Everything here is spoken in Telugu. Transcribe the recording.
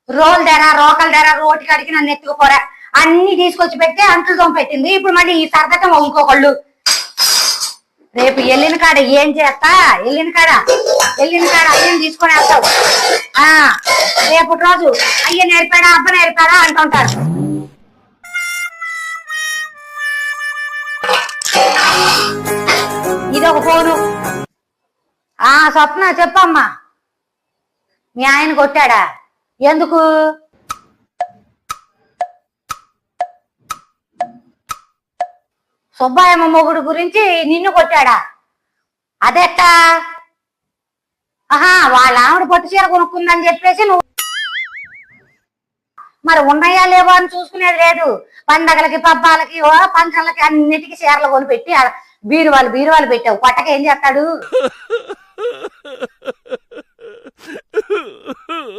రోల్ ధర రోకల ధర రోటి కాడికి నన్ను ఎత్తుకుపోరా అన్ని తీసుకొచ్చి పెట్టి అంట్లు తోంపెట్టింది. ఇప్పుడు మళ్ళీ ఈ సరదటం ఇంకొకళ్ళు. రేపు వెళ్ళిన కాడ ఏం చేస్తా, వెళ్ళిన కాడ అయ్యని తీసుకొని వెళ్తావు. రేపటి రోజు అయ్య నేర్పాడా అబ్బ నేర్పాడా అంటుంటారు. ఇదొక ఫోను. స్వప్న చెప్పమ్మా. మీ ఆయన కొట్టాడా? ఎందుకు? సుబ్బాయమ్మ మొగుడు గురించి నిన్ను కొట్టాడా? అదెట్టా? వాళ్ళ ఆవిడ పట్టు చీర కొనుక్కుందని చెప్పేసి నువ్వు మరి ఉన్నాయా లేవో అని చూసుకునేది లేదు. పండగలకి పబ్బాలకి ఫంక్షన్లకి అన్నిటికీ చీరలు కొనిపెట్టి బీరువాలు పెట్టావు. పట్టక ఏం చేస్తాడు?